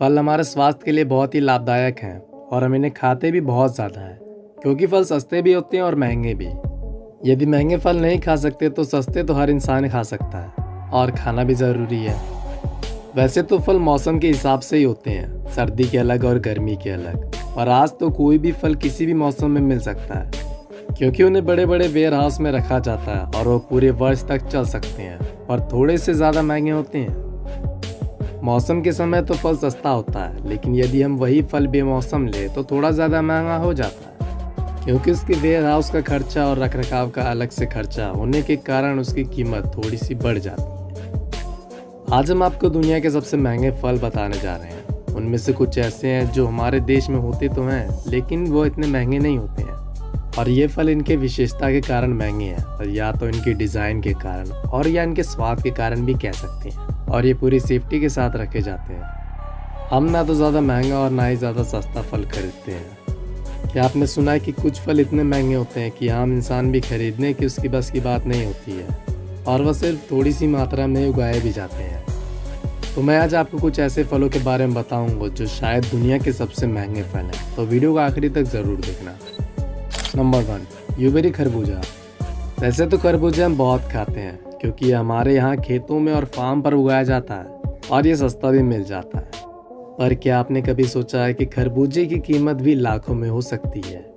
फल हमारे स्वास्थ्य के लिए बहुत ही लाभदायक हैं और हम इन्हें खाते भी बहुत ज़्यादा हैं क्योंकि फल सस्ते भी होते हैं और महंगे भी। यदि महंगे फल नहीं खा सकते तो सस्ते तो हर इंसान खा सकता है और खाना भी ज़रूरी है। वैसे तो फल मौसम के हिसाब से ही होते हैं, सर्दी के अलग और गर्मी के अलग। और आज तो कोई भी फल किसी भी मौसम में मिल सकता है क्योंकि उन्हें बड़े बड़े वेयर हाउस में रखा जाता है और वो पूरे वर्ष तक चल सकते हैं और थोड़े से ज़्यादा महंगे होते हैं। मौसम के समय तो फल सस्ता होता है, लेकिन यदि हम वही फल बेमौसम ले तो थोड़ा ज़्यादा महंगा हो जाता है क्योंकि उसके वेयर हाउस का खर्चा और रखरखाव का अलग से खर्चा होने के कारण उसकी कीमत थोड़ी सी बढ़ जाती है। आज हम आपको दुनिया के सबसे महंगे फल बताने जा रहे हैं। उनमें से कुछ ऐसे हैं जो हमारे देश में होते तो हैं लेकिन वो इतने महंगे नहीं होते हैं, और ये फल इनके विशेषता के कारण महंगे हैं, और या तो इनके डिज़ाइन के कारण और या इनके स्वाद के कारण भी कह सकते हैं। और ये पूरी सेफ्टी के साथ रखे जाते हैं। हम ना तो ज़्यादा महंगा और ना ही ज़्यादा सस्ता फल खरीदते हैं। क्या आपने सुना है कि कुछ फल इतने महंगे होते हैं कि आम इंसान भी खरीदने की उसकी बस की बात नहीं होती है, और वह सिर्फ थोड़ी सी मात्रा में उगाए भी जाते हैं। तो मैं आज आपको कुछ ऐसे फलों के बारे में बताऊंगा जो शायद दुनिया के सबसे महंगे फल हैं, तो वीडियो को आखिरी तक ज़रूर देखना। नंबर 1, यूबेरी खरबूजा। वैसे तो खरबूजा हम बहुत खाते हैं क्योंकि ये हमारे यहाँ खेतों में और फार्म पर उगाया जाता है और ये सस्ता भी मिल जाता है। पर क्या आपने कभी सोचा है कि खरबूजे की कीमत भी लाखों में हो सकती है?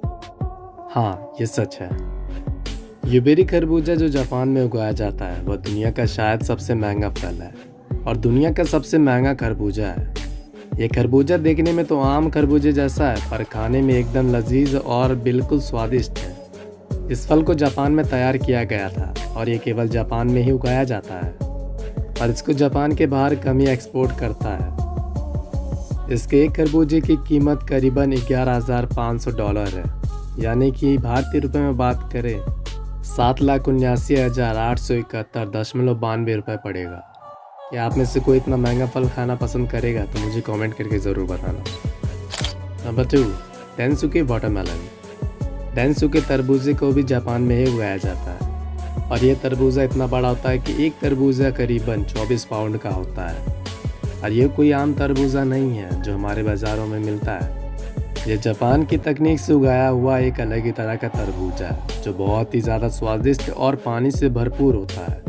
हाँ, ये सच है। यूबेरी खरबूजा जो जापान में उगाया जाता है वह दुनिया का शायद सबसे महंगा फल है और दुनिया का सबसे महंगा खरबूजा है। ये खरबूजा देखने में तो आम खरबूजे जैसा है, पर खाने में एकदम लजीज और बिल्कुल स्वादिष्ट है। इस फल को जापान में तैयार किया गया था और ये केवल जापान में ही उगाया जाता है और इसको जापान के बाहर कम ही एक्सपोर्ट करता है। इसके एक खरबूजे की कीमत करीबन $11,500 है, यानी कि भारतीय रुपए में बात करें 7,79,871.92 रुपये पड़ेगा। क्या आप में से कोई इतना महंगा फल खाना पसंद करेगा तो मुझे कमेंट करके ज़रूर बताना। Number 2, डेनसुके watermelon. डेनसुके तरबूजे को भी जापान में ही उगाया जाता है और यह तरबूजा इतना बड़ा होता है कि एक तरबूजा करीबन 24 पाउंड का होता है। और ये कोई आम तरबूजा नहीं है जो हमारे बाज़ारों में मिलता है। ये जापान की तकनीक से उगाया हुआ एक अलग ही तरह का तरबूजा है जो बहुत ही ज़्यादा स्वादिष्ट और पानी से भरपूर होता है।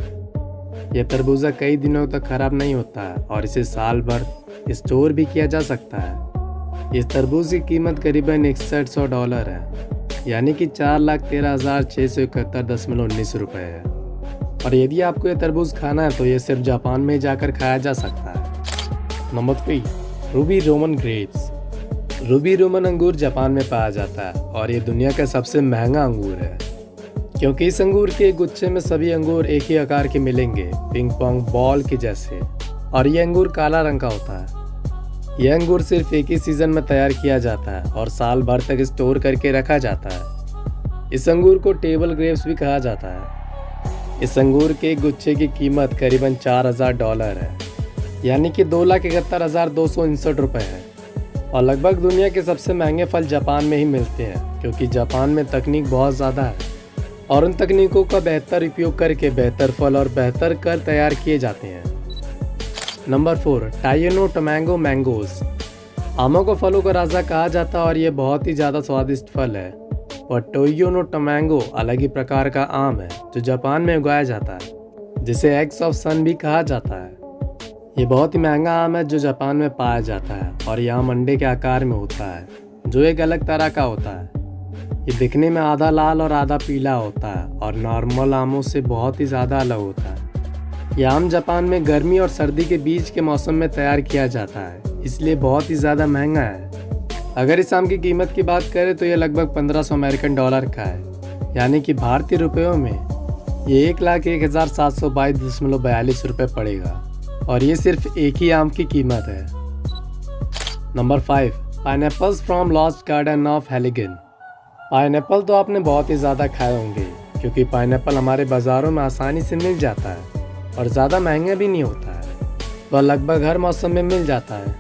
यह तरबूजा कई दिनों तक खराब नहीं होता है और इसे साल भर स्टोर भी किया जा सकता है। इस तरबूज की कीमत करीबन $6100 है, यानी कि 4,13,671.19 रुपये है। और यदि आपको यह तरबूज खाना है तो यह सिर्फ जापान में जाकर खाया जा सकता है। Number 3, Ruby Roman grapes. Ruby Roman अंगूर जापान में पाया जाता है और ये दुनिया का सबसे महंगा अंगूर है क्योंकि इस अंगूर के गुच्छे में सभी अंगूर एक ही आकार के मिलेंगे, पिंग पोंग बॉल के जैसे, और ये अंगूर काला रंग का होता है। यह अंगूर सिर्फ एक ही सीज़न में तैयार किया जाता है और साल भर तक स्टोर करके रखा जाता है। इस अंगूर को टेबल ग्रेप्स भी कहा जाता है। इस अंगूर के गुच्छे की कीमत करीबन $4,000 है, यानी कि 2,71,259 रुपये है। और लगभग दुनिया के सबसे महंगे फल जापान में ही मिलते हैं क्योंकि जापान में तकनीक बहुत ज़्यादा है और उन तकनीकों का बेहतर उपयोग करके बेहतर फल और बेहतर कर तैयार किए जाते हैं। नंबर 4, टाइनो टोमैंगो मैंगोज। आमों को फलों का राजा कहा जाता है और ये बहुत ही ज़्यादा स्वादिष्ट फल है। और टोयोनो टोमैंगो अलग ही प्रकार का आम है जो जापान में उगाया जाता है, जिसे एग्स ऑफ सन भी कहा जाता है। ये बहुत ही महंगा आम है जो जापान में पाया जाता है और यह आम अंडे के आकार में होता है जो एक अलग तरह का होता है। ये दिखने में आधा लाल और आधा पीला होता है और नॉर्मल आमों से बहुत ही ज़्यादा अलग होता है। यह आम जापान में गर्मी और सर्दी के बीच के मौसम में तैयार किया जाता है, इसलिए बहुत ही ज़्यादा महंगा है। अगर इस आम की कीमत की बात करें तो यह लगभग $1,500 का है, यानी कि भारतीय रुपयों में ये 1,01,722.42 रुपये पड़ेगा और ये सिर्फ एक ही आम की कीमत है। नंबर 5, pineapples from lost garden of Heligan. Pineapple तो आपने बहुत ही ज़्यादा खाए होंगे क्योंकि पाइनएप्पल हमारे बाज़ारों में आसानी से मिल जाता है और ज़्यादा महंगा भी नहीं होता है। वह लगभग हर मौसम में मिल जाता है।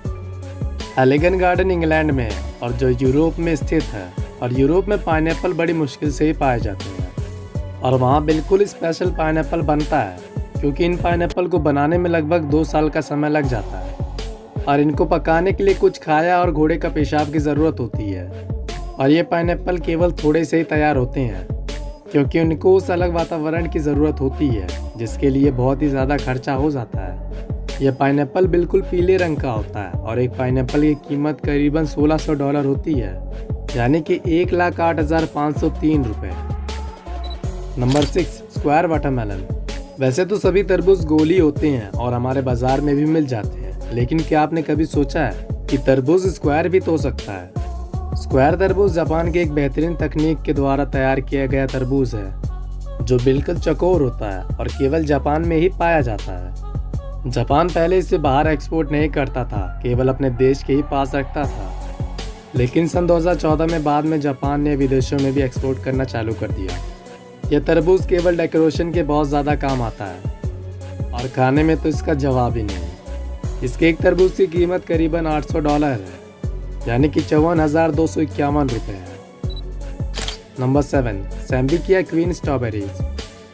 हेलिगन गार्डन इंग्लैंड में है और जो यूरोप में स्थित है, और यूरोप में पाइनएप्पल बड़ी मुश्किल से ही पाए जाते हैं और वहाँ बिल्कुल स्पेशल पाइनएप्पल बनता है क्योंकि इन पाइनएप्पल को बनाने में लगभग 2 साल का समय लग जाता है। और इनको पकाने के लिए कुछ खाया और घोड़े का पेशाब की ज़रूरत होती है। और ये पाइनएप्पल केवल थोड़े से ही तैयार होते हैं क्योंकि उनको उस अलग वातावरण की ज़रूरत होती है जिसके लिए बहुत ही ज़्यादा खर्चा हो जाता है। यह पाइनएप्पल बिल्कुल पीले रंग का होता है और एक पाइनएप्पल की कीमत करीबन $1600 होती है, यानी कि 1,08,503 रुपये। Number 6, square watermelon. वैसे तो सभी तरबूज गोली होते हैं और हमारे बाजार में भी मिल जाते हैं, लेकिन क्या आपने कभी सोचा है कि तरबूज स्क्वायर भी तो हो सकता है? स्क्वायर तरबूज जापान के एक बेहतरीन तकनीक के द्वारा तैयार किया गया तरबूज है जो बिल्कुल चौकोर होता है और केवल जापान में ही पाया जाता है। जापान पहले इसे बाहर एक्सपोर्ट नहीं करता था, केवल अपने देश के ही पास रखता था, लेकिन सन 2014 में बाद में जापान ने विदेशों में भी एक्सपोर्ट करना चालू कर दिया। यह तरबूज केवल डेकोरेशन के बहुत ज़्यादा काम आता है और खाने में तो इसका जवाब ही नहीं। इसके एक तरबूज की कीमत करीबन $800 है, यानी कि 54,251 रुपये है। नंबर 7, सैम्बिकिया क्वीन स्ट्रॉबेरीज।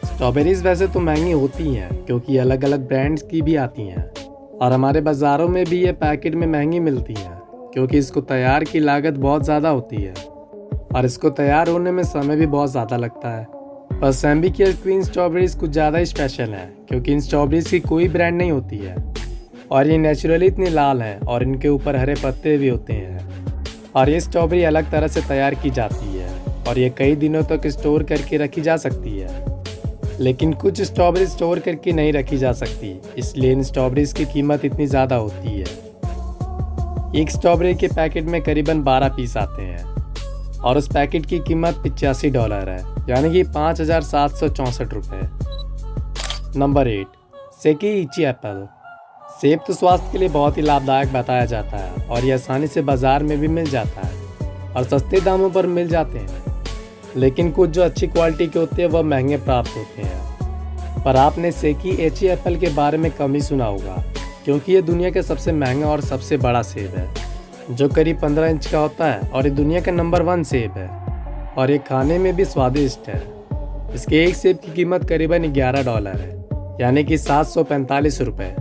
स्ट्रॉबेरीज वैसे तो महंगी होती हैं क्योंकि अलग अलग ब्रांड्स की भी आती हैं और हमारे बाज़ारों में भी ये पैकेट में महंगी मिलती हैं क्योंकि इसको तैयार की लागत बहुत ज़्यादा होती है और इसको तैयार होने में समय भी बहुत ज़्यादा लगता है। पर सैम्बिकिया क्वीन स्ट्रॉबेरीज कुछ ज़्यादा ही स्पेशल है क्योंकि इन स्ट्रॉबेरीज की कोई ब्रांड नहीं होती है और ये नेचुरली इतनी लाल हैं और इनके ऊपर हरे पत्ते भी होते हैं और ये स्ट्रॉबेरी अलग तरह से तैयार की जाती है और ये कई दिनों तक स्टोर करके रखी जा सकती है, लेकिन कुछ स्ट्रॉबेरी स्टोर करके नहीं रखी जा सकती, इसलिए इन स्ट्रॉबेरीज की कीमत इतनी ज़्यादा होती है। एक स्ट्रॉबेरी के पैकेट में करीबन 12 पीस आते हैं और उस पैकेट की कीमत $85 है, यानी कि 5,764 रुपये। नंबर 8, सेकी-इची एप्पल। सेब तो स्वास्थ्य के लिए बहुत ही लाभदायक बताया जाता है और ये आसानी से बाज़ार में भी मिल जाता है और सस्ते दामों पर मिल जाते हैं, लेकिन कुछ जो अच्छी क्वालिटी के होते हैं वह महंगे प्राप्त होते हैं। पर आपने सेकी-इची एप्पल के बारे में कम ही सुना होगा क्योंकि ये दुनिया का सबसे महंगा और सबसे बड़ा सेब है जो करीब 15 इंच का होता है और ये दुनिया का नंबर 1 सेब है और ये खाने में भी स्वादिष्ट है। इसके एक सेब की कीमत करीबन $11 है, यानी कि 745 रुपये।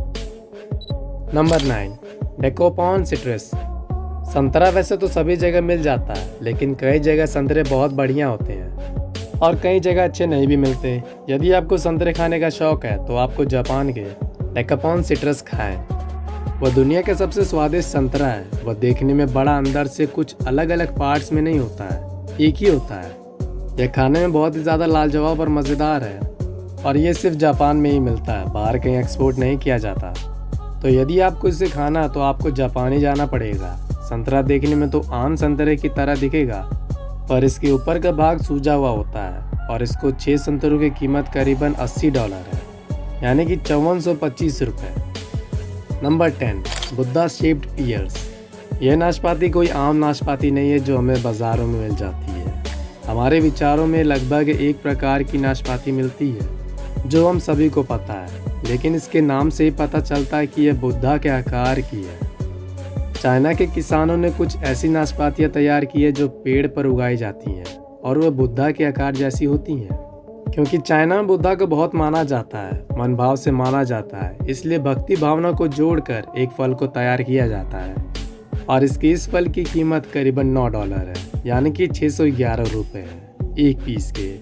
नंबर 9, डेकोपॉन सिट्रस। संतरा वैसे तो सभी जगह मिल जाता है, लेकिन कई जगह संतरे बहुत बढ़िया होते हैं और कई जगह अच्छे नहीं भी मिलते। यदि आपको संतरे खाने का शौक है तो आपको जापान के डेकोपॉन सिट्रस खाएं। वह दुनिया का सबसे स्वादिष्ट संतरा है। वह देखने में बड़ा, अंदर से कुछ अलग अलग पार्ट्स में नहीं होता है, एक ही होता है। यह खाने में बहुत ही ज़्यादा लाजवाब और मज़ेदार है और ये सिर्फ जापान में ही मिलता है, बाहर कहीं एक्सपोर्ट नहीं किया जाता। तो यदि आपको इसे खाना है तो आपको जापान ही जाना पड़ेगा। संतरा देखने में तो आम संतरे की तरह दिखेगा, पर इसके ऊपर का भाग सूजा हुआ होता है और इसको 6 संतरों की कीमत करीबन $80 है, यानी कि 5425 रुपये। Number 10, Buddha shaped pears. यह नाशपाती कोई आम नाशपाती नहीं है जो हमें बाज़ारों में मिल जाती है। हमारे विचारों में लगभग एक प्रकार की नाशपाती मिलती है जो हम सभी को पता है, लेकिन इसके नाम से ही पता चलता है कि यह बुद्धा के आकार की है। चाइना के किसानों ने कुछ ऐसी नाशपातियाँ तैयार की है जो पेड़ पर उगाई जाती हैं और वह बुद्धा के आकार जैसी होती हैं। क्योंकि चाइना में बुद्धा को बहुत माना जाता है, मन भाव से माना जाता है, इसलिए भक्ति भावना को जोड़कर एक फल को तैयार किया जाता है और इसकी इस फल की कीमत करीबन $9 है, यानी कि 611 रुपये है एक पीस के।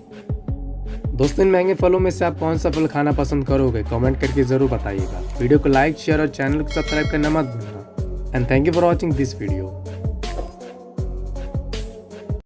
दोस्तों, इन महंगे फलों में से आप कौन सा फल खाना पसंद करोगे? कमेंट करके ज़रूर बताइएगा। वीडियो को लाइक, शेयर और चैनल को सब्सक्राइब करना मत भूलना। And thank you for watching this video.